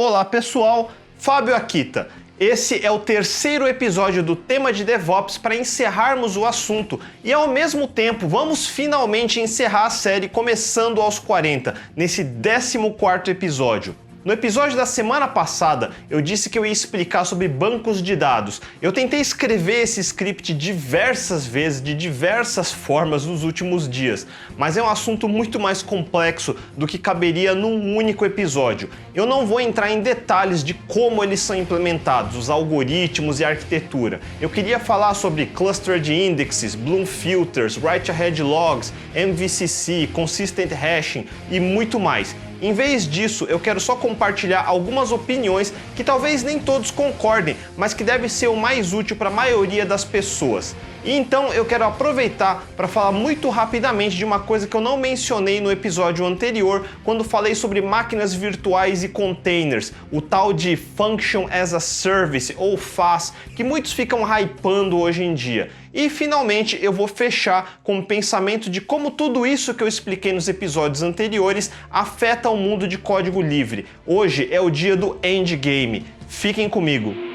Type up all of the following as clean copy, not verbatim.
Olá pessoal, Fábio Akita. Esse é o terceiro episódio do tema de DevOps para encerrarmos o assunto e ao mesmo tempo vamos finalmente encerrar a série começando aos 40, nesse 14º episódio. No episódio da semana passada, eu disse que eu ia explicar sobre bancos de dados. Eu tentei escrever esse script diversas vezes, de diversas formas nos últimos dias, mas é um assunto muito mais complexo do que caberia num único episódio. Eu não vou entrar em detalhes de como eles são implementados, os algoritmos e a arquitetura. Eu queria falar sobre Clustered Indexes, Bloom Filters, Write-Ahead Logs, MVCC, Consistent Hashing e muito mais. Em vez disso, eu quero só compartilhar algumas opiniões que talvez nem todos concordem, mas que deve ser o mais útil para a maioria das pessoas. E então eu quero aproveitar para falar muito rapidamente de uma coisa que eu não mencionei no episódio anterior, quando falei sobre máquinas virtuais e containers, o tal de Function as a Service, ou FaaS, que muitos ficam hypando hoje em dia. E finalmente eu vou fechar com o pensamento de como tudo isso que eu expliquei nos episódios anteriores afeta o mundo de código livre. Hoje é o dia do endgame. Fiquem comigo.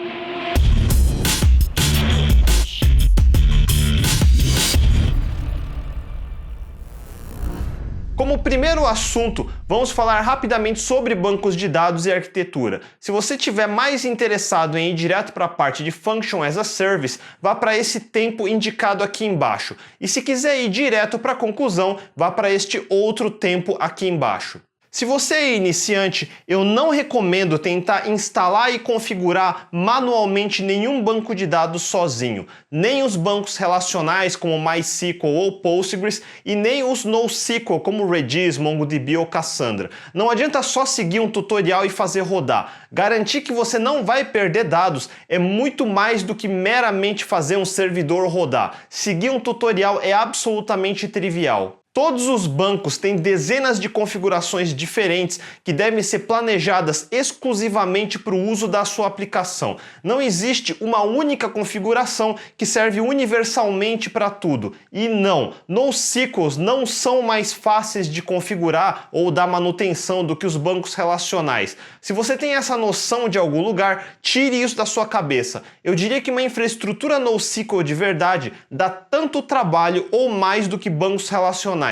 Como primeiro assunto, vamos falar rapidamente sobre bancos de dados e arquitetura. Se você estiver mais interessado em ir direto para a parte de Function as a Service, vá para esse tempo indicado aqui embaixo. E se quiser ir direto para a conclusão, vá para este outro tempo aqui embaixo. Se você é iniciante, eu não recomendo tentar instalar e configurar manualmente nenhum banco de dados sozinho, nem os bancos relacionais como MySQL ou Postgres e nem os NoSQL como Redis, MongoDB ou Cassandra. Não adianta só seguir um tutorial e fazer rodar. Garantir que você não vai perder dados é muito mais do que meramente fazer um servidor rodar. Seguir um tutorial é absolutamente trivial. Todos os bancos têm dezenas de configurações diferentes que devem ser planejadas exclusivamente para o uso da sua aplicação. Não existe uma única configuração que serve universalmente para tudo. E não, NoSQLs não são mais fáceis de configurar ou dar manutenção do que os bancos relacionais. Se você tem essa noção de algum lugar, tire isso da sua cabeça. Eu diria que uma infraestrutura NoSQL de verdade dá tanto trabalho ou mais do que bancos relacionais.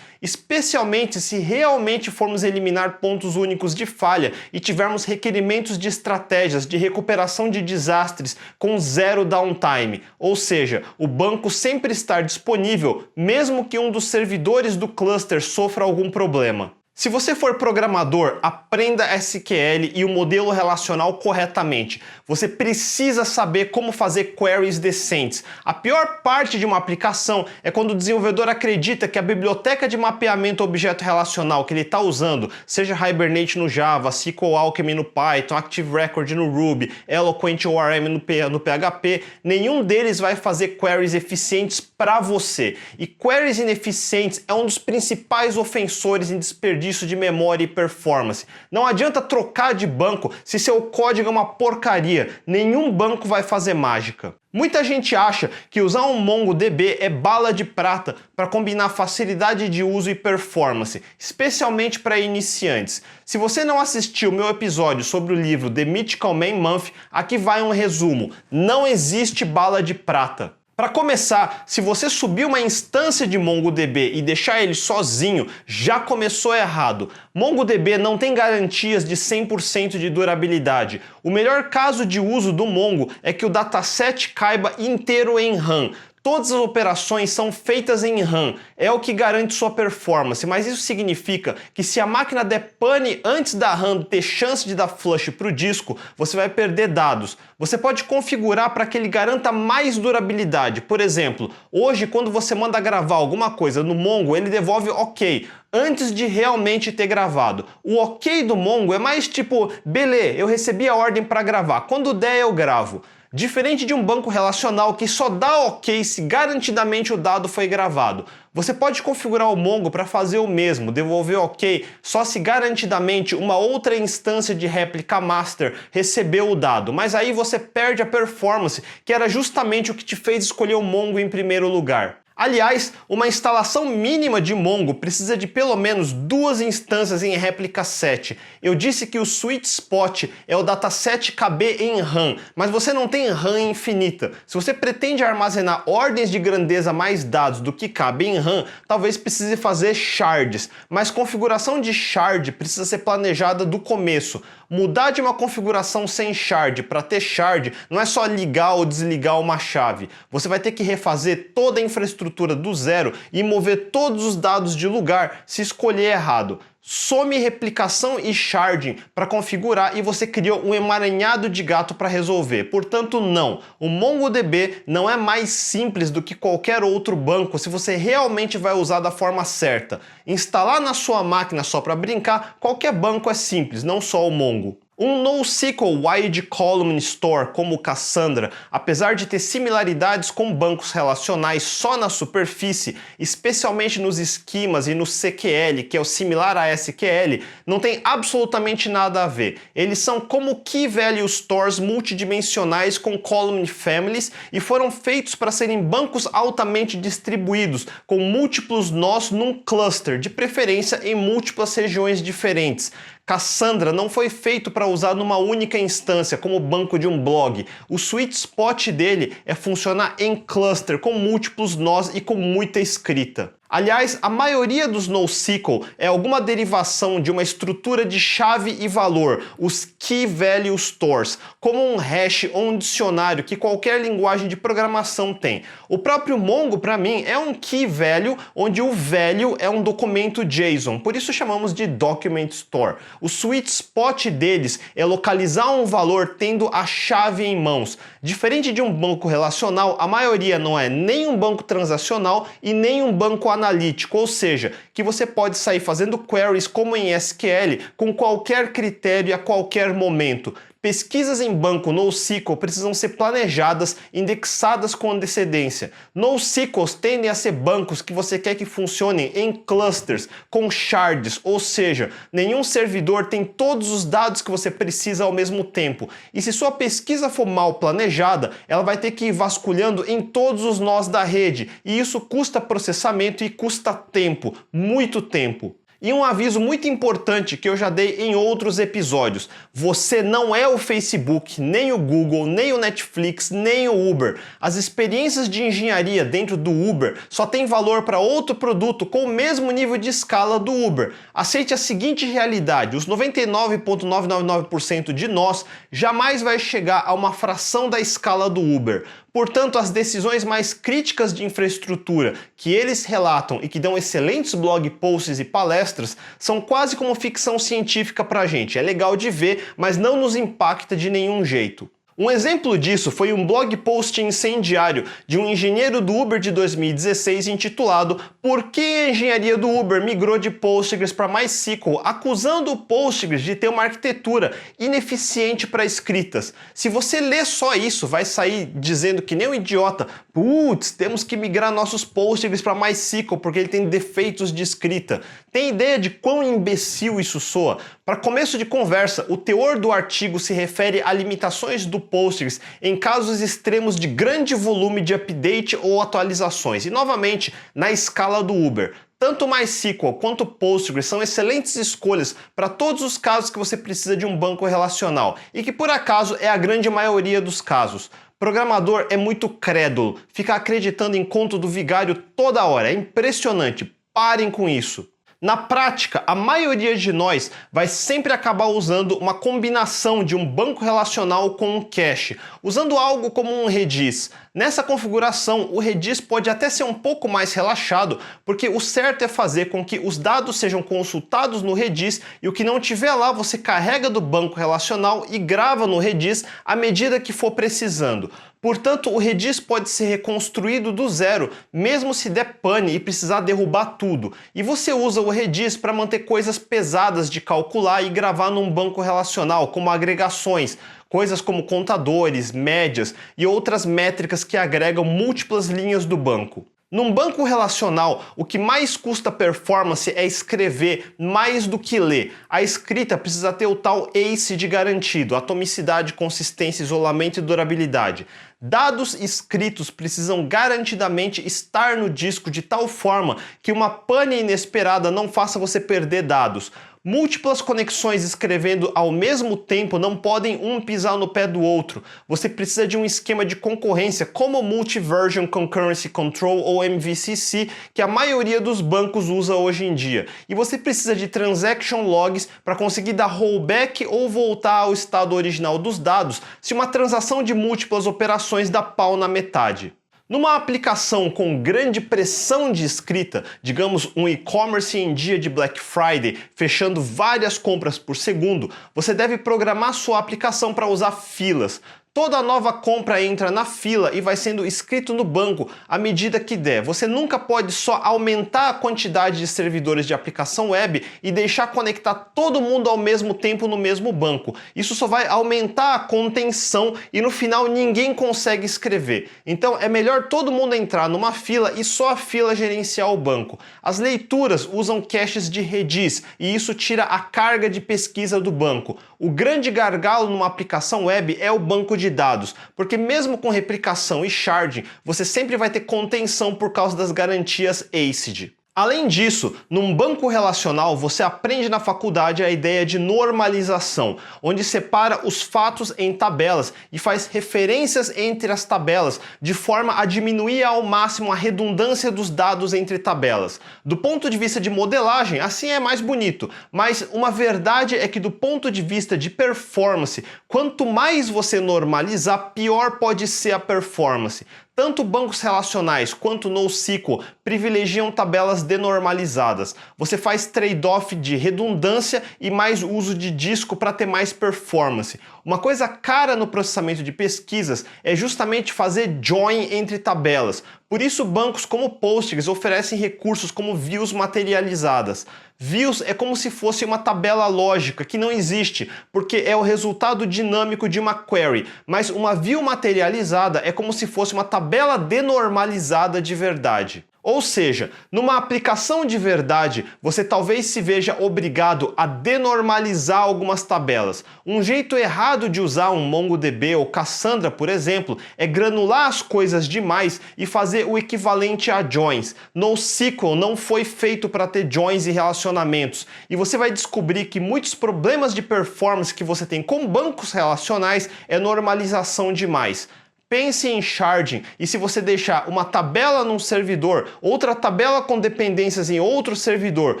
Especialmente se realmente formos eliminar pontos únicos de falha e tivermos requerimentos de estratégias de recuperação de desastres com zero downtime, ou seja, o banco sempre estar disponível mesmo que um dos servidores do cluster sofra algum problema. Se você for programador, aprenda SQL e o modelo relacional corretamente. Você precisa saber como fazer queries decentes. A pior parte de uma aplicação é quando o desenvolvedor acredita que a biblioteca de mapeamento objeto relacional que ele está usando, seja Hibernate no Java, SQL Alchemy no Python, Active Record no Ruby, Eloquent ORM no PHP, nenhum deles vai fazer queries eficientes para você. E queries ineficientes é um dos principais ofensores em desperdício de memória e performance. Não adianta trocar de banco se seu código é uma porcaria. Nenhum banco vai fazer mágica. Muita gente acha que usar um MongoDB é bala de prata para combinar facilidade de uso e performance, especialmente para iniciantes. Se você não assistiu o meu episódio sobre o livro The Mythical Man Month, aqui vai um resumo. Não existe bala de prata. Para começar, se você subir uma instância de MongoDB e deixar ele sozinho, já começou errado. MongoDB não tem garantias de 100% de durabilidade. O melhor caso de uso do Mongo é que o dataset caiba inteiro em RAM. Todas as operações são feitas em RAM, é o que garante sua performance, mas isso significa que se a máquina der pane antes da RAM ter chance de dar flush para o disco, você vai perder dados. Você pode configurar para que ele garanta mais durabilidade. Por exemplo, hoje quando você manda gravar alguma coisa no Mongo, ele devolve OK, antes de realmente ter gravado. O OK do Mongo é mais tipo, beleza, eu recebi a ordem para gravar, quando der eu gravo. Diferente de um banco relacional que só dá OK se garantidamente o dado foi gravado. Você pode configurar o Mongo para fazer o mesmo, devolver OK, só se garantidamente uma outra instância de réplica master recebeu o dado, mas aí você perde a performance, que era justamente o que te fez escolher o Mongo em primeiro lugar. Aliás, uma instalação mínima de Mongo precisa de pelo menos 2 instâncias em réplica 7. Eu disse que o sweet spot é o dataset KB em RAM, mas você não tem RAM infinita. Se você pretende armazenar ordens de grandeza mais dados do que cabe em RAM, talvez precise fazer shards, mas configuração de shard precisa ser planejada do começo. Mudar de uma configuração sem shard para ter shard não é só ligar ou desligar uma chave. Você vai ter que refazer toda a infraestrutura do zero e mover todos os dados de lugar se escolher errado. Some replicação e sharding para configurar e você criou um emaranhado de gato para resolver. Portanto, não. O MongoDB não é mais simples do que qualquer outro banco se você realmente vai usar da forma certa. Instalar na sua máquina só para brincar, qualquer banco é simples, não só o Mongo. Um NoSQL Wide Column Store como o Cassandra, apesar de ter similaridades com bancos relacionais só na superfície, especialmente nos esquemas e no CQL, que é o similar a SQL, não tem absolutamente nada a ver. Eles são como Key Value Stores multidimensionais com column families e foram feitos para serem bancos altamente distribuídos, com múltiplos nós num cluster, de preferência em múltiplas regiões diferentes. Cassandra não foi feito para usar numa única instância, como banco de um blog. O sweet spot dele é funcionar em cluster, com múltiplos nós e com muita escrita. Aliás, a maioria dos NoSQL é alguma derivação de uma estrutura de chave e valor, os Key Value Stores, como um hash ou um dicionário que qualquer linguagem de programação tem. O próprio Mongo, para mim, é um Key Value, onde o value é um documento JSON, por isso chamamos de Document Store. O sweet spot deles é localizar um valor tendo a chave em mãos. Diferente de um banco relacional, a maioria não é nem um banco transacional e nem um banco analítico, ou seja, que você pode sair fazendo queries como em SQL com qualquer critério e a qualquer momento. Pesquisas em banco NoSQL precisam ser planejadas, indexadas com antecedência. NoSQLs tendem a ser bancos que você quer que funcionem em clusters, com shards, ou seja, nenhum servidor tem todos os dados que você precisa ao mesmo tempo. E se sua pesquisa for mal planejada, ela vai ter que ir vasculhando em todos os nós da rede, e isso custa processamento e custa tempo, muito tempo. E um aviso muito importante que eu já dei em outros episódios: você não é o Facebook, nem o Google, nem o Netflix, nem o Uber. As experiências de engenharia dentro do Uber só têm valor para outro produto com o mesmo nível de escala do Uber. Aceite a seguinte realidade: os 99,999% de nós jamais vai chegar a uma fração da escala do Uber. Portanto, as decisões mais críticas de infraestrutura que eles relatam e que dão excelentes blog posts e palestras são quase como ficção científica pra gente. É legal de ver, mas não nos impacta de nenhum jeito. Um exemplo disso foi um blog post incendiário de um engenheiro do Uber de 2016 intitulado "Por que a engenharia do Uber migrou de Postgres para MySQL?", acusando o Postgres de ter uma arquitetura ineficiente para escritas. Se você ler só isso, vai sair dizendo que nem um idiota: "Putz, temos que migrar nossos Postgres para MySQL porque ele tem defeitos de escrita". Tem ideia de quão imbecil isso soa? Para começo de conversa, o teor do artigo se refere a limitações do Postgres em casos extremos de grande volume de update ou atualizações, e novamente na escala do Uber. Tanto MySQL quanto Postgres são excelentes escolhas para todos os casos que você precisa de um banco relacional, e que por acaso é a grande maioria dos casos. Programador é muito crédulo, fica acreditando em conto do vigário toda hora, é impressionante, parem com isso. Na prática, a maioria de nós vai sempre acabar usando uma combinação de um banco relacional com um cache, usando algo como um Redis. Nessa configuração, o Redis pode até ser um pouco mais relaxado, porque o certo é fazer com que os dados sejam consultados no Redis e o que não tiver lá você carrega do banco relacional e grava no Redis à medida que for precisando. Portanto, o Redis pode ser reconstruído do zero, mesmo se der pane e precisar derrubar tudo. E você usa o Redis para manter coisas pesadas de calcular e gravar num banco relacional, como agregações, coisas como contadores, médias e outras métricas que agregam múltiplas linhas do banco. Num banco relacional, o que mais custa performance é escrever mais do que ler. A escrita precisa ter o tal ACID garantido, atomicidade, consistência, isolamento e durabilidade. Dados escritos precisam garantidamente estar no disco de tal forma que uma pane inesperada não faça você perder dados. Múltiplas conexões escrevendo ao mesmo tempo não podem um pisar no pé do outro. Você precisa de um esquema de concorrência como Multi-Version Concurrency Control ou MVCC, que a maioria dos bancos usa hoje em dia. E você precisa de transaction logs para conseguir dar rollback ou voltar ao estado original dos dados se uma transação de múltiplas operações dá pau na metade. Numa aplicação com grande pressão de escrita, digamos um e-commerce em dia de Black Friday, fechando várias compras por segundo, você deve programar sua aplicação para usar filas. Toda nova compra entra na fila e vai sendo escrito no banco à medida que der. Você nunca pode só aumentar a quantidade de servidores de aplicação web e deixar conectar todo mundo ao mesmo tempo no mesmo banco. Isso só vai aumentar a contenção e no final ninguém consegue escrever. Então é melhor todo mundo entrar numa fila e só a fila gerenciar o banco. As leituras usam caches de Redis e isso tira a carga de pesquisa do banco. O grande gargalo numa aplicação web é o banco de dados, porque mesmo com replicação e sharding, você sempre vai ter contenção por causa das garantias ACID. Além disso, num banco relacional você aprende na faculdade a ideia de normalização, onde separa os fatos em tabelas e faz referências entre as tabelas, de forma a diminuir ao máximo a redundância dos dados entre tabelas. Do ponto de vista de modelagem, assim é mais bonito, mas uma verdade é que do ponto de vista de performance, quanto mais você normalizar, pior pode ser a performance. Tanto bancos relacionais quanto NoSQL privilegiam tabelas denormalizadas. Você faz trade-off de redundância e mais uso de disco para ter mais performance. Uma coisa cara no processamento de pesquisas é justamente fazer join entre tabelas. Por isso bancos como Postgres oferecem recursos como views materializadas. Views é como se fosse uma tabela lógica que não existe, porque é o resultado dinâmico de uma query, mas uma view materializada é como se fosse uma tabela denormalizada de verdade. Ou seja, numa aplicação de verdade, você talvez se veja obrigado a denormalizar algumas tabelas. Um jeito errado de usar um MongoDB ou Cassandra, por exemplo, é granular as coisas demais e fazer o equivalente a joins. NoSQL não foi feito para ter joins e relacionamentos. E você vai descobrir que muitos problemas de performance que você tem com bancos relacionais é normalização demais. Pense em sharding, e se você deixar uma tabela num servidor, outra tabela com dependências em outro servidor,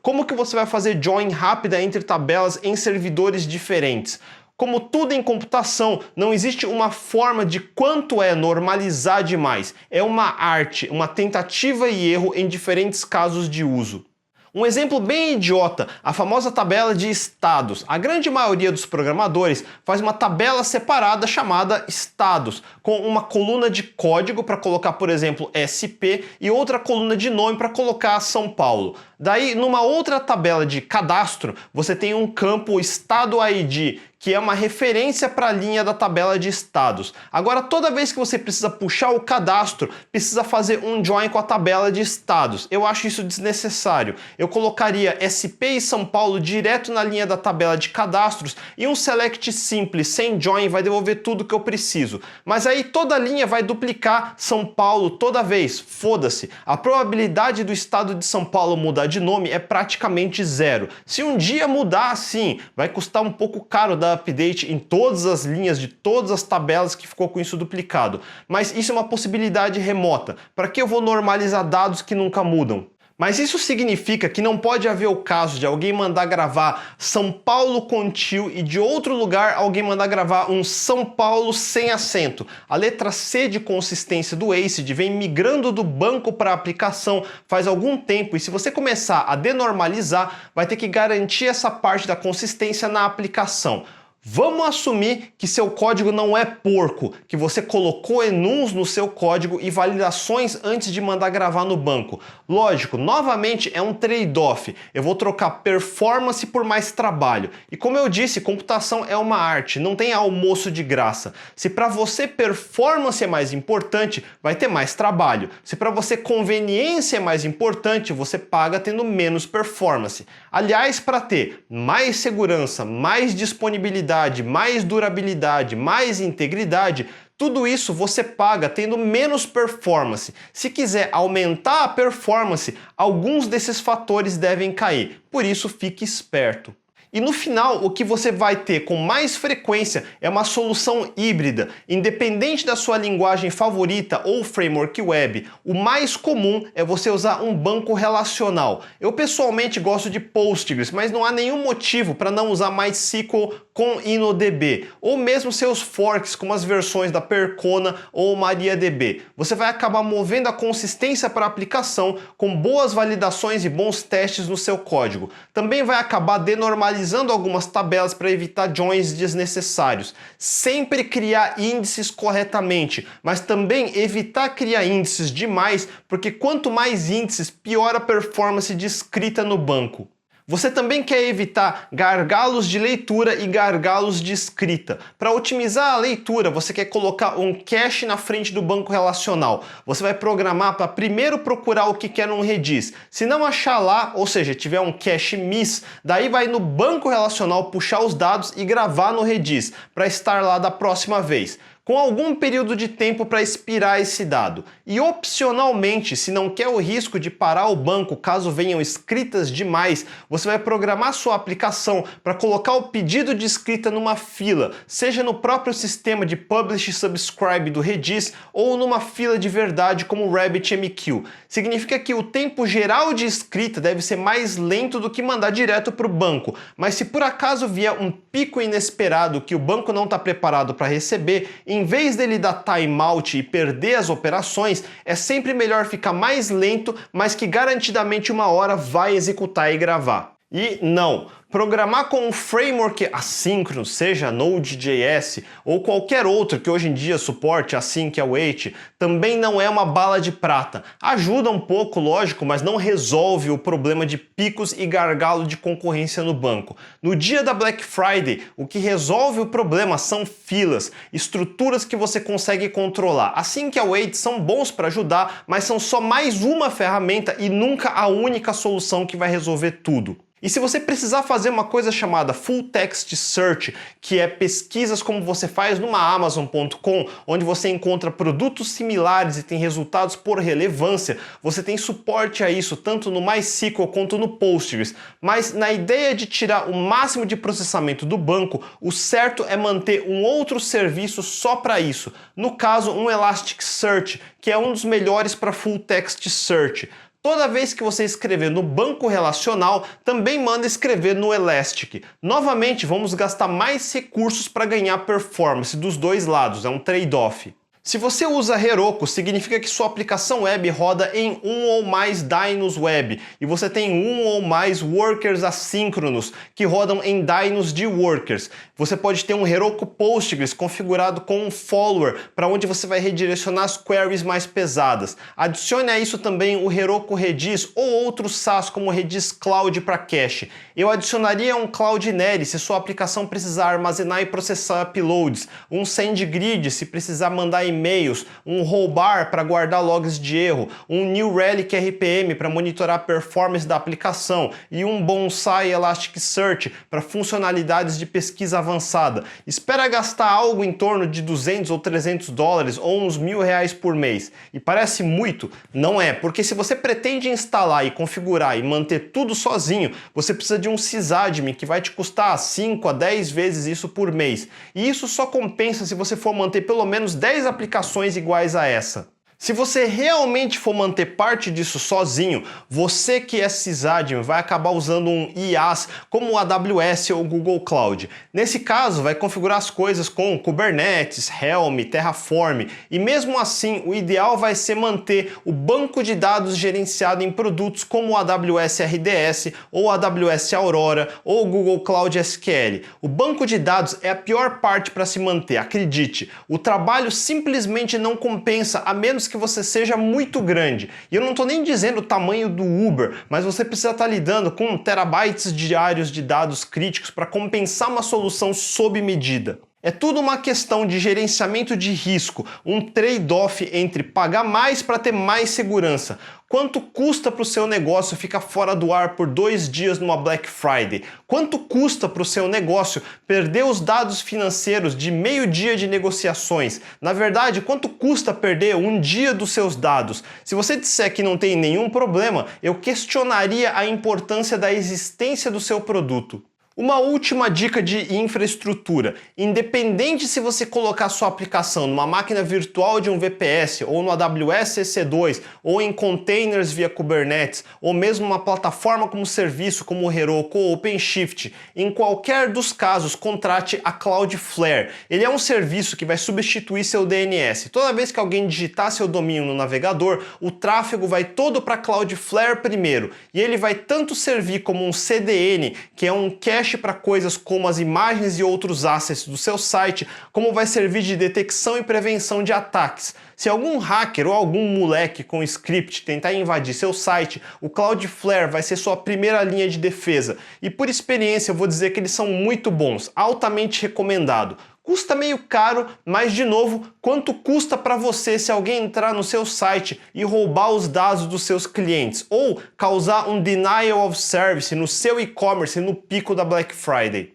como que você vai fazer join rápida entre tabelas em servidores diferentes? Como tudo em computação, não existe uma forma de quanto é normalizar demais. É uma arte, uma tentativa e erro em diferentes casos de uso. Um exemplo bem idiota, a famosa tabela de estados. A grande maioria dos programadores faz uma tabela separada chamada estados, com uma coluna de código para colocar, por exemplo, SP e outra coluna de nome para colocar São Paulo. Daí, numa outra tabela de cadastro, você tem um campo estado ID, que é uma referência para a linha da tabela de estados. Agora, toda vez que você precisa puxar o cadastro, precisa fazer um join com a tabela de estados. Eu acho isso desnecessário. Eu colocaria SP e São Paulo direto na linha da tabela de cadastros e um select simples, sem join, vai devolver tudo que eu preciso. Mas aí toda a linha vai duplicar São Paulo toda vez. Foda-se. A probabilidade do estado de São Paulo mudar de nome é praticamente zero. Se um dia mudar, sim, vai custar um pouco caro dar update em todas as linhas de todas as tabelas que ficou com isso duplicado. Mas isso é uma possibilidade remota. Para que eu vou normalizar dados que nunca mudam? Mas isso significa que não pode haver o caso de alguém mandar gravar São Paulo com tio e de outro lugar alguém mandar gravar um São Paulo sem acento. A letra C de consistência do ACID vem migrando do banco para a aplicação faz algum tempo e se você começar a denormalizar, vai ter que garantir essa parte da consistência na aplicação. Vamos assumir que seu código não é porco, que você colocou enums no seu código e validações antes de mandar gravar no banco. Lógico, novamente é um trade-off. Eu vou trocar performance por mais trabalho. E como eu disse, computação é uma arte, não tem almoço de graça. Se para você performance é mais importante, vai ter mais trabalho. Se para você conveniência é mais importante, você paga tendo menos performance. Aliás, para ter mais segurança, mais disponibilidade, mais durabilidade, mais integridade, tudo isso você paga tendo menos performance. Se quiser aumentar a performance, alguns desses fatores devem cair. Por isso, fique esperto. E no final, o que você vai ter com mais frequência é uma solução híbrida, independente da sua linguagem favorita ou framework web. O mais comum é você usar um banco relacional. Eu pessoalmente gosto de Postgres, mas não há nenhum motivo para não usar MySQL com InnoDB, ou mesmo seus forks como as versões da Percona ou MariaDB. Você vai acabar movendo a consistência para a aplicação com boas validações e bons testes no seu código. Também vai acabar denormalizando algumas tabelas para evitar joins desnecessários. Sempre criar índices corretamente, mas também evitar criar índices demais, porque quanto mais índices, pior a performance de escrita no banco. Você também quer evitar gargalos de leitura e gargalos de escrita. Para otimizar a leitura, você quer colocar um cache na frente do banco relacional. Você vai programar para primeiro procurar o que quer num Redis. Se não achar lá, ou seja, tiver um cache miss, daí vai no banco relacional puxar os dados e gravar no Redis, para estar lá da próxima vez, com algum período de tempo para expirar esse dado. E opcionalmente, se não quer o risco de parar o banco caso venham escritas demais, você vai programar sua aplicação para colocar o pedido de escrita numa fila, seja no próprio sistema de Publish e Subscribe do Redis ou numa fila de verdade como o RabbitMQ. Significa que o tempo geral de escrita deve ser mais lento do que mandar direto para o banco, mas se por acaso vier um pico inesperado que o banco não está preparado para receber, em vez dele dar timeout e perder as operações, é sempre melhor ficar mais lento, mas que garantidamente uma hora vai executar e gravar. E não, programar com um framework assíncrono, seja Node.js ou qualquer outro que hoje em dia suporte async await, também não é uma bala de prata. Ajuda um pouco, lógico, mas não resolve o problema de picos e gargalo de concorrência no banco. No dia da Black Friday, o que resolve o problema são filas, estruturas que você consegue controlar. Async await são bons para ajudar, mas são só mais uma ferramenta e nunca a única solução que vai resolver tudo. E se você precisar fazer uma coisa chamada Full Text Search, que é pesquisas como você faz numa Amazon.com, onde você encontra produtos similares e tem resultados por relevância, você tem suporte a isso tanto no MySQL quanto no Postgres. Mas na ideia de tirar o máximo de processamento do banco, o certo é manter um outro serviço só para isso. No caso, um Elasticsearch, que é um dos melhores para Full Text Search. Toda vez que você escrever no banco relacional, também manda escrever no Elastic. Novamente, vamos gastar mais recursos para ganhar performance dos dois lados, é um trade-off. Se você usa Heroku, significa que sua aplicação web roda em um ou mais dynos web e você tem um ou mais workers assíncronos que rodam em dynos de workers. Você pode ter um Heroku Postgres configurado com um follower para onde você vai redirecionar as queries mais pesadas. Adicione a isso também o Heroku Redis ou outros SaaS como o Redis Cloud para cache. Eu adicionaria um Cloudinary se sua aplicação precisar armazenar e processar uploads, um SendGrid se precisar mandar e-mails, um Rollbar para guardar logs de erro, um New Relic RPM para monitorar a performance da aplicação e um Bonsai Elasticsearch para funcionalidades de pesquisa avançada. Espera gastar algo em torno de 200 ou 300 dólares ou uns R$1.000 por mês. E parece muito? Não é, porque se você pretende instalar e configurar e manter tudo sozinho, você precisa de um sysadmin que vai te custar 5 a 10 vezes isso por mês. E isso só compensa se você for manter pelo menos 10 aplicações iguais a essa. Se você realmente for manter parte disso sozinho, você que é sysadmin vai acabar usando um IaaS como o AWS ou o Google Cloud. Nesse caso, vai configurar as coisas com Kubernetes, Helm, Terraform, e mesmo assim o ideal vai ser manter o banco de dados gerenciado em produtos como o AWS RDS ou o AWS Aurora ou o Google Cloud SQL. O banco de dados é a pior parte para se manter, acredite. O trabalho simplesmente não compensa a menos que você seja muito grande. E eu não estou nem dizendo o tamanho do Uber, mas você precisa estar lidando com terabytes diários de dados críticos para compensar uma solução sob medida. É tudo uma questão de gerenciamento de risco, um trade-off entre pagar mais para ter mais segurança. Quanto custa para o seu negócio ficar fora do ar por 2 dias numa Black Friday? Quanto custa para o seu negócio perder os dados financeiros de meio dia de negociações? Na verdade, quanto custa perder um dia dos seus dados? Se você disser que não tem nenhum problema, eu questionaria a importância da existência do seu produto. Uma última dica de infraestrutura: independente se você colocar sua aplicação numa máquina virtual de um VPS, ou no AWS EC2, ou em containers via Kubernetes, ou mesmo uma plataforma como serviço como o Heroku ou OpenShift, em qualquer dos casos, contrate a Cloudflare. Ele é um serviço que vai substituir seu DNS. Toda vez que alguém digitar seu domínio no navegador, o tráfego vai todo para Cloudflare primeiro, e ele vai tanto servir como um CDN, que é um cache para coisas como as imagens e outros assets do seu site, como vai servir de detecção e prevenção de ataques. Se algum hacker ou algum moleque com script tentar invadir seu site, o Cloudflare vai ser sua primeira linha de defesa. E por experiência eu vou dizer que eles são muito bons, altamente recomendado. Custa meio caro, mas de novo, quanto custa para você se alguém entrar no seu site e roubar os dados dos seus clientes ou causar um denial of service no seu e-commerce no pico da Black Friday?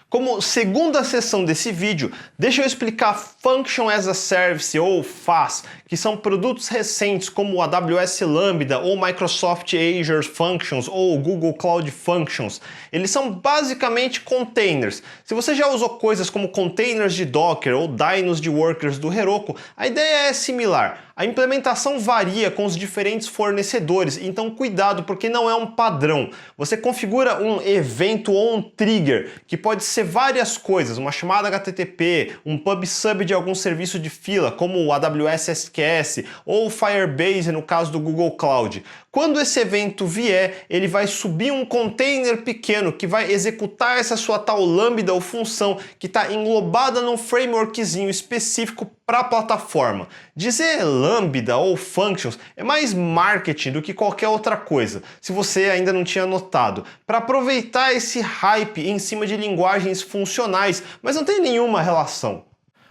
Como segunda seção desse vídeo, deixa eu explicar Function as a Service ou FaaS, que são produtos recentes como o AWS Lambda ou Microsoft Azure Functions ou Google Cloud Functions. Eles são basicamente containers. Se você já usou coisas como containers de Docker ou dynos de workers do Heroku, a ideia é similar. A implementação varia com os diferentes fornecedores, então cuidado porque não é um padrão. Você configura um evento ou um trigger, que pode ser várias coisas, uma chamada HTTP, um pub/sub de algum serviço de fila, como o AWS SQS ou o Firebase no caso do Google Cloud. Quando esse evento vier, ele vai subir um container pequeno que vai executar essa sua tal lambda ou função que está englobada num frameworkzinho específico para a plataforma. Dizer lambda ou functions é mais marketing do que qualquer outra coisa, se você ainda não tinha notado, para aproveitar esse hype em cima de linguagens funcionais, mas não tem nenhuma relação.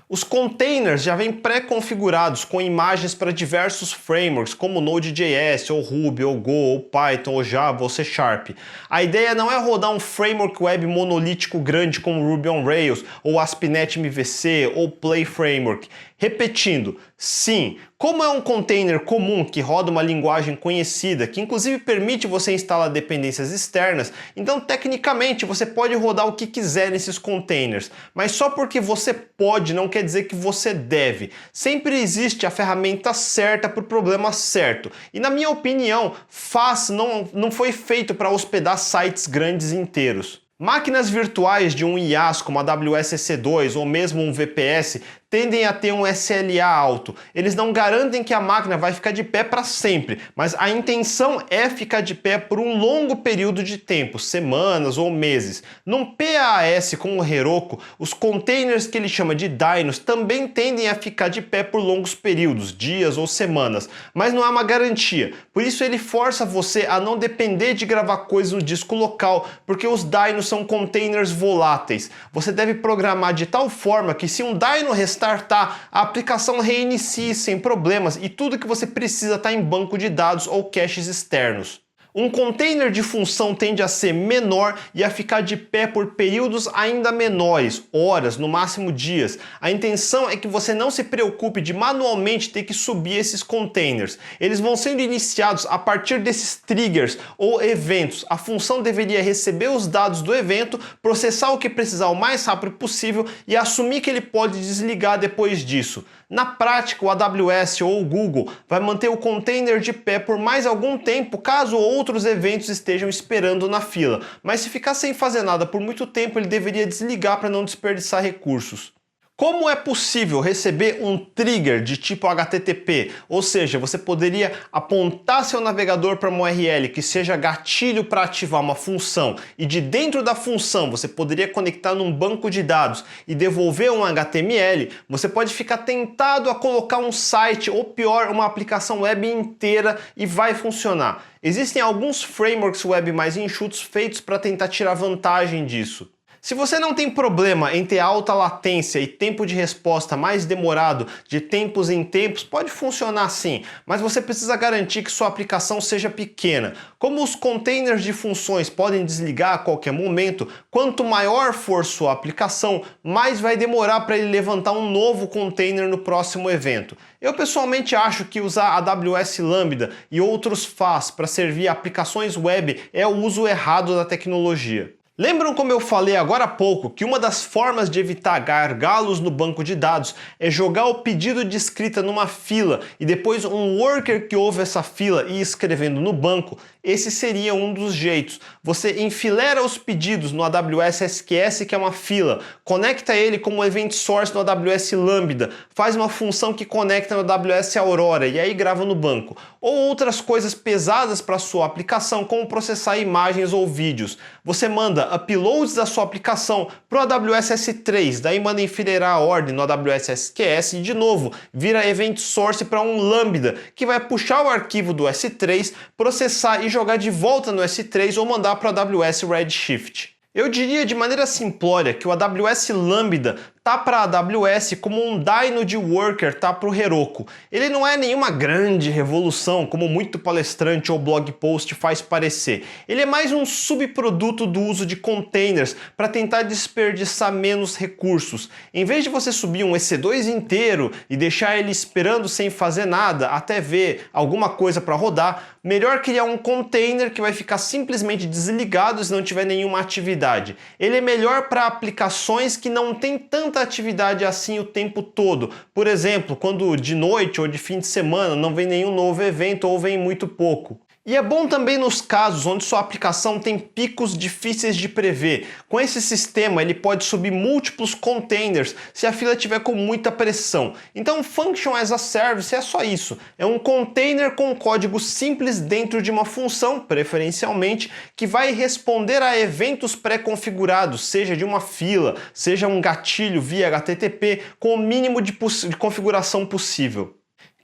Os containers já vêm pré-configurados com imagens para diversos frameworks como Node.js, ou Ruby, ou Go, ou Python, ou Java, ou C#. A ideia não é rodar um framework web monolítico grande como Ruby on Rails, ou ASP.NET MVC, ou Play Framework. Repetindo, sim, como é um container comum que roda uma linguagem conhecida, que inclusive permite você instalar dependências externas, então tecnicamente você pode rodar o que quiser nesses containers, mas só porque você pode não quer dizer que você deve. Sempre existe a ferramenta certa para o problema certo, e na minha opinião, FaaS não foi feito para hospedar sites grandes inteiros. Máquinas virtuais de um IaaS como a AWS EC2 ou mesmo um VPS tendem a ter um SLA alto. Eles não garantem que a máquina vai ficar de pé para sempre, mas a intenção é ficar de pé por um longo período de tempo, semanas ou meses. Num PaaS como o Heroku, os containers que ele chama de dynos também tendem a ficar de pé por longos períodos, dias ou semanas, mas não é uma garantia. Por isso ele força você a não depender de gravar coisas no disco local, porque os dynos são containers voláteis. Você deve programar de tal forma que se um dyno restartar, a aplicação reinicie sem problemas e tudo que você precisa está em banco de dados ou caches externos. Um container de função tende a ser menor e a ficar de pé por períodos ainda menores, horas, no máximo dias. A intenção é que você não se preocupe de manualmente ter que subir esses containers. Eles vão sendo iniciados a partir desses triggers ou eventos. A função deveria receber os dados do evento, processar o que precisar o mais rápido possível e assumir que ele pode desligar depois disso. Na prática, o AWS ou o Google vai manter o container de pé por mais algum tempo caso outros eventos estejam esperando na fila, mas se ficar sem fazer nada por muito tempo, ele deveria desligar para não desperdiçar recursos. Como é possível receber um trigger de tipo HTTP? Ou seja, você poderia apontar seu navegador para uma URL que seja gatilho para ativar uma função e de dentro da função você poderia conectar num banco de dados e devolver um HTML, você pode ficar tentado a colocar um site ou pior, uma aplicação web inteira e vai funcionar. Existem alguns frameworks web mais enxutos feitos para tentar tirar vantagem disso. Se você não tem problema em ter alta latência e tempo de resposta mais demorado de tempos em tempos, pode funcionar sim, mas você precisa garantir que sua aplicação seja pequena. Como os containers de funções podem desligar a qualquer momento, quanto maior for sua aplicação, mais vai demorar para ele levantar um novo container no próximo evento. Eu pessoalmente acho que usar AWS Lambda e outros FAS para servir aplicações web é o uso errado da tecnologia. Lembram como eu falei agora há pouco que uma das formas de evitar gargalos no banco de dados é jogar o pedido de escrita numa fila e depois um worker que ouve essa fila e escrevendo no banco? Esse seria um dos jeitos. Você enfileira os pedidos no AWS SQS, que é uma fila, conecta ele como event source no AWS Lambda, faz uma função que conecta no AWS Aurora e aí grava no banco. Ou outras coisas pesadas para sua aplicação, como processar imagens ou vídeos. Você manda uploads da sua aplicação para o AWS S3, daí manda enfileirar a ordem no AWS SQS e de novo vira event source para um Lambda, que vai puxar o arquivo do S3, processar e jogar de volta no S3 ou mandar para o AWS Redshift. Eu diria de maneira simplória que o AWS Lambda tá para a AWS como um dyno de worker tá para o Heroku. Ele não é nenhuma grande revolução, como muito palestrante ou blog post faz parecer. Ele é mais um subproduto do uso de containers para tentar desperdiçar menos recursos. Em vez de você subir um EC2 inteiro e deixar ele esperando sem fazer nada até ver alguma coisa para rodar, melhor criar um container que vai ficar simplesmente desligado se não tiver nenhuma atividade. Ele é melhor para aplicações que não tem tanta atividade assim o tempo todo. Por exemplo, quando de noite ou de fim de semana não vem nenhum novo evento ou vem muito pouco. E é bom também nos casos onde sua aplicação tem picos difíceis de prever. Com esse sistema ele pode subir múltiplos containers se a fila estiver com muita pressão. Então Function as a Service é só isso. É um container com código simples dentro de uma função, preferencialmente, que vai responder a eventos pré-configurados, seja de uma fila, seja um gatilho via HTTP, com o mínimo de configuração possível.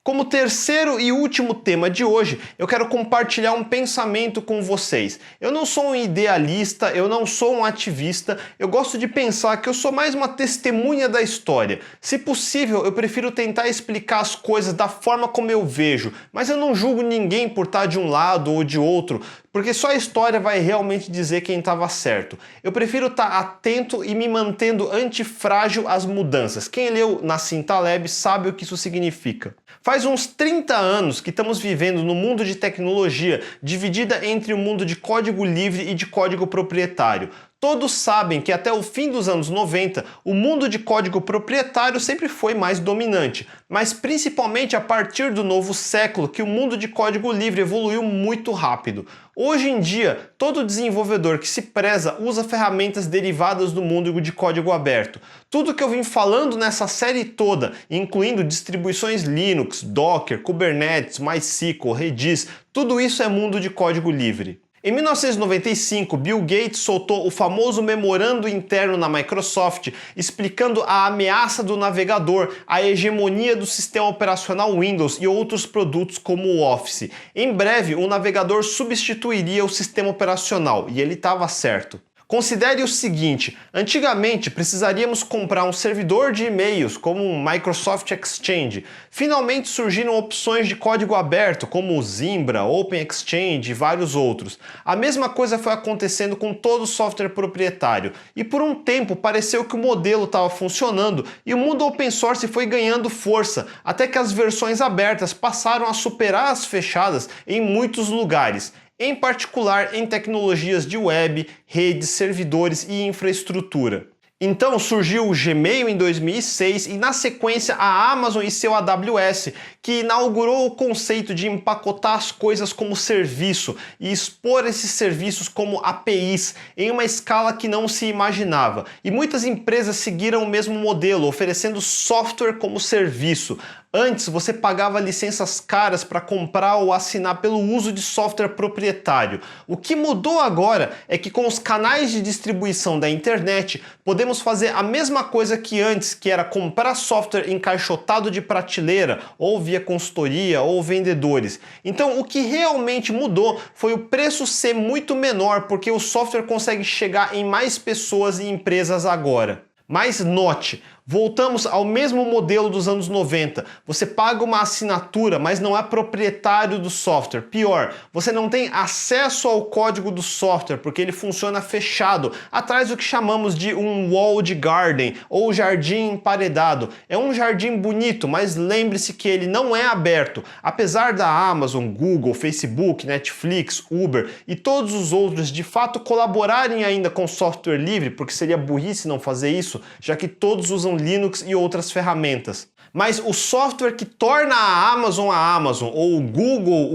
Como terceiro e último tema de hoje, eu quero compartilhar um pensamento com vocês. Eu não sou um idealista, eu não sou um ativista, eu gosto de pensar que eu sou mais uma testemunha da história. Se possível, eu prefiro tentar explicar as coisas da forma como eu vejo, mas eu não julgo ninguém por estar de um lado ou de outro, porque só a história vai realmente dizer quem estava certo. Eu prefiro estar atento e me mantendo antifrágil às mudanças. Quem leu Nassim Taleb sabe o que isso significa. Faz uns 30 anos que estamos vivendo no mundo de tecnologia dividida entre o mundo de código livre e de código proprietário. Todos sabem que até o fim dos anos 90, o mundo de código proprietário sempre foi mais dominante, mas principalmente a partir do novo século que o mundo de código livre evoluiu muito rápido. Hoje em dia, todo desenvolvedor que se preza usa ferramentas derivadas do mundo de código aberto. Tudo que eu vim falando nessa série toda, incluindo distribuições Linux, Docker, Kubernetes, MySQL, Redis, tudo isso é mundo de código livre. Em 1995, Bill Gates soltou o famoso memorando interno na Microsoft explicando a ameaça do navegador, a hegemonia do sistema operacional Windows e outros produtos como o Office. Em breve, o navegador substituiria o sistema operacional, e ele estava certo. Considere o seguinte, antigamente precisaríamos comprar um servidor de e-mails como um Microsoft Exchange. Finalmente surgiram opções de código aberto como o Zimbra, Open Exchange e vários outros. A mesma coisa foi acontecendo com todo o software proprietário e por um tempo pareceu que o modelo estava funcionando e o mundo open source foi ganhando força até que as versões abertas passaram a superar as fechadas em muitos lugares, em particular em tecnologias de web, redes, servidores e infraestrutura. Então surgiu o Gmail em 2006 e na sequência a Amazon e seu AWS, que inaugurou o conceito de empacotar as coisas como serviço e expor esses serviços como APIs em uma escala que não se imaginava. E muitas empresas seguiram o mesmo modelo, oferecendo software como serviço. Antes você pagava licenças caras para comprar ou assinar pelo uso de software proprietário. O que mudou agora é que com os canais de distribuição da internet podemos fazer a mesma coisa que antes, que era comprar software encaixotado de prateleira ou via consultoria ou vendedores. Então o que realmente mudou foi o preço ser muito menor, porque o software consegue chegar em mais pessoas e empresas agora. Mas note, voltamos ao mesmo modelo dos anos 90. Você paga uma assinatura, mas não é proprietário do software. Pior, você não tem acesso ao código do software, porque ele funciona fechado, atrás do que chamamos de um walled garden, ou jardim emparedado. É um jardim bonito, mas lembre-se que ele não é aberto. Apesar da Amazon, Google, Facebook, Netflix, Uber e todos os outros de fato colaborarem ainda com software livre, porque seria burrice não fazer isso, já que todos usam Linux e outras ferramentas. Mas o software que torna a Amazon, ou o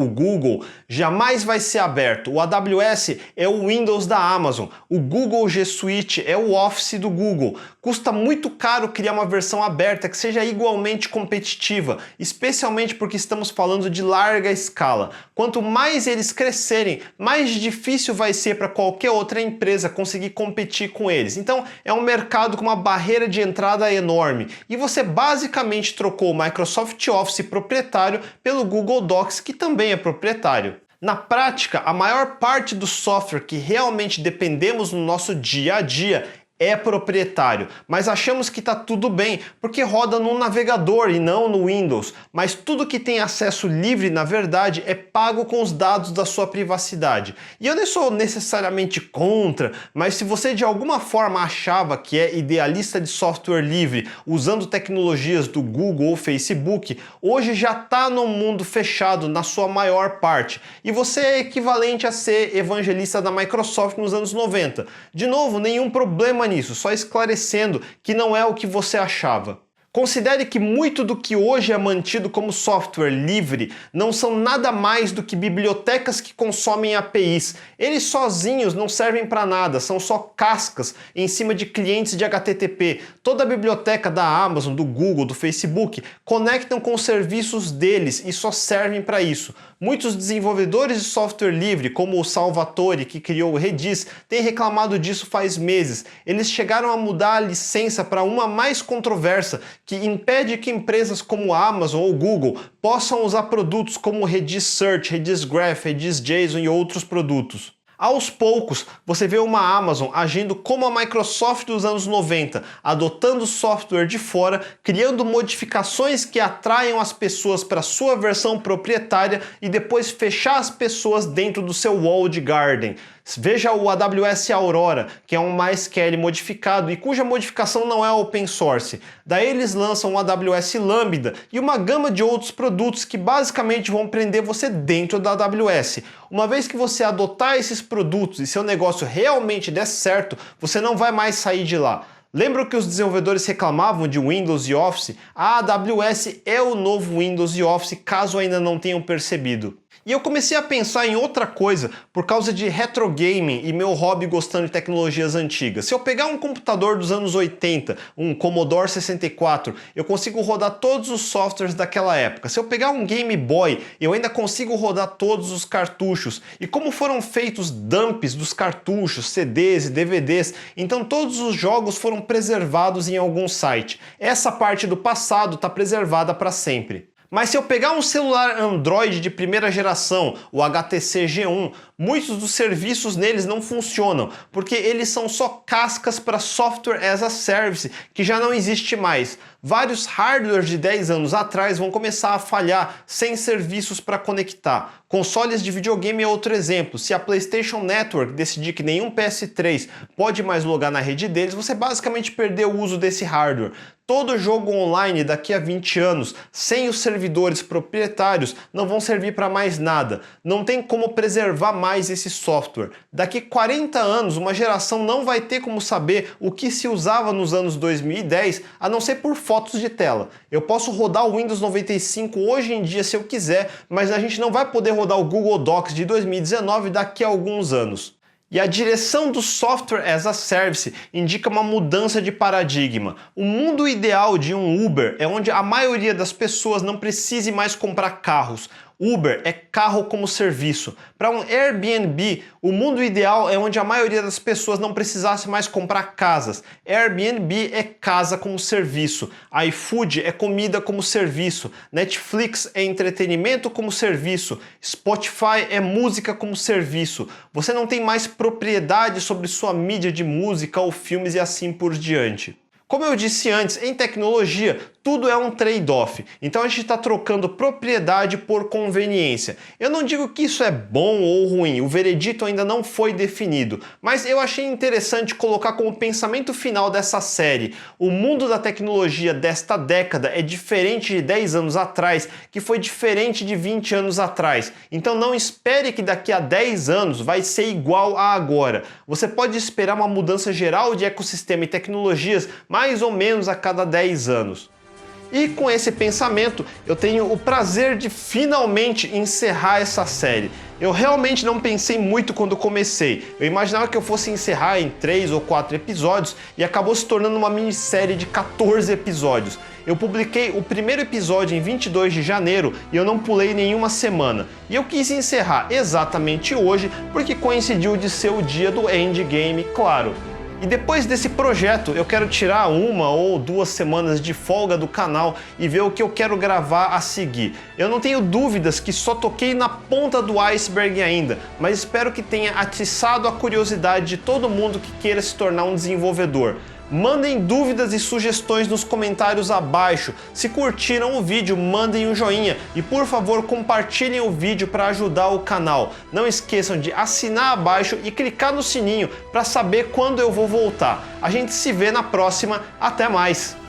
Google, jamais vai ser aberto. O AWS é o Windows da Amazon. O Google G Suite é o Office do Google. Custa muito caro criar uma versão aberta que seja igualmente competitiva, especialmente porque estamos falando de larga escala. Quanto mais eles crescerem, mais difícil vai ser para qualquer outra empresa conseguir competir com eles. Então é um mercado com uma barreira de entrada enorme. E você basicamente trocou o Microsoft Office proprietário pelo Google Docs, que também é proprietário. Na prática, a maior parte do software que realmente dependemos no nosso dia a dia é proprietário, mas achamos que está tudo bem porque roda no navegador e não no Windows, mas tudo que tem acesso livre na verdade é pago com os dados da sua privacidade. E eu não sou necessariamente contra, mas se você de alguma forma achava que é idealista de software livre usando tecnologias do Google ou Facebook, hoje já está no mundo fechado na sua maior parte e você é equivalente a ser evangelista da Microsoft nos anos 90. De novo, nenhum problema nisso, só esclarecendo que não é o que você achava. Considere que muito do que hoje é mantido como software livre não são nada mais do que bibliotecas que consomem APIs. Eles sozinhos não servem para nada, são só cascas em cima de clientes de HTTP. Toda a biblioteca da Amazon, do Google, do Facebook conectam com os serviços deles e só servem para isso. Muitos desenvolvedores de software livre, como o Salvatore, que criou o Redis, têm reclamado disso faz meses. Eles chegaram a mudar a licença para uma mais controversa, que impede que empresas como a Amazon ou Google possam usar produtos como o Redis Search, Redis Graph, Redis JSON e outros produtos. Aos poucos, você vê uma Amazon agindo como a Microsoft dos anos 90, adotando software de fora, criando modificações que atraiam as pessoas para sua versão proprietária e depois fechar as pessoas dentro do seu walled garden. Veja o AWS Aurora, que é um MySQL modificado e cuja modificação não é open source. Daí eles lançam o AWS Lambda e uma gama de outros produtos que basicamente vão prender você dentro da AWS. Uma vez que você adotar esses produtos e seu negócio realmente der certo, você não vai mais sair de lá. Lembra que os desenvolvedores reclamavam de Windows e Office? A AWS é o novo Windows e Office, caso ainda não tenham percebido. E eu comecei a pensar em outra coisa por causa de retro gaming e meu hobby gostando de tecnologias antigas. Se eu pegar um computador dos anos 80, um Commodore 64, eu consigo rodar todos os softwares daquela época. Se eu pegar um Game Boy, eu ainda consigo rodar todos os cartuchos. E como foram feitos dumps dos cartuchos, CDs e DVDs, então todos os jogos foram preservados em algum site. Essa parte do passado está preservada para sempre. Mas se eu pegar um celular Android de primeira geração, o HTC G1, muitos dos serviços neles não funcionam, porque eles são só cascas para software as a service, que já não existe mais. Vários hardwares de 10 anos atrás vão começar a falhar sem serviços para conectar. Consoles de videogame é outro exemplo. Se a PlayStation Network decidir que nenhum PS3 pode mais logar na rede deles, você basicamente perdeu o uso desse hardware. Todo jogo online daqui a 20 anos, sem os servidores proprietários, não vão servir para mais nada. Não tem como preservar mais esse software. Daqui 40 anos, uma geração não vai ter como saber o que se usava nos anos 2010, a não ser por fotos de tela. Eu posso rodar o Windows 95 hoje em dia se eu quiser, mas a gente não vai poder rodar o Google Docs de 2019 daqui a alguns anos. E a direção do Software as a Service indica uma mudança de paradigma. O mundo ideal de um Uber é onde a maioria das pessoas não precise mais comprar carros. Uber é carro como serviço. Para um Airbnb, o mundo ideal é onde a maioria das pessoas não precisasse mais comprar casas. Airbnb é casa como serviço. iFood é comida como serviço. Netflix é entretenimento como serviço. Spotify é música como serviço. Você não tem mais propriedade sobre sua mídia de música ou filmes e assim por diante. Como eu disse antes, em tecnologia, tudo é um trade-off. Então a gente está trocando propriedade por conveniência. Eu não digo que isso é bom ou ruim, o veredito ainda não foi definido, mas eu achei interessante colocar como pensamento final dessa série. O mundo da tecnologia desta década é diferente de 10 anos atrás, que foi diferente de 20 anos atrás. Então não espere que daqui a 10 anos vai ser igual a agora. Você pode esperar uma mudança geral de ecossistema e tecnologias mais ou menos a cada 10 anos. E com esse pensamento, eu tenho o prazer de finalmente encerrar essa série. Eu realmente não pensei muito quando comecei. Eu imaginava que eu fosse encerrar em 3 ou 4 episódios e acabou se tornando uma minissérie de 14 episódios. Eu publiquei o primeiro episódio em 22 de janeiro e eu não pulei nenhuma semana. E eu quis encerrar exatamente hoje porque coincidiu de ser o dia do Endgame, claro. E depois desse projeto, eu quero tirar 1 ou 2 semanas de folga do canal e ver o que eu quero gravar a seguir. Eu não tenho dúvidas que só toquei na ponta do iceberg ainda, mas espero que tenha atiçado a curiosidade de todo mundo que queira se tornar um desenvolvedor. Mandem dúvidas e sugestões nos comentários abaixo. Se curtiram o vídeo, mandem um joinha e por favor compartilhem o vídeo para ajudar o canal. Não esqueçam de assinar abaixo e clicar no sininho para saber quando eu vou voltar. A gente se vê na próxima, até mais!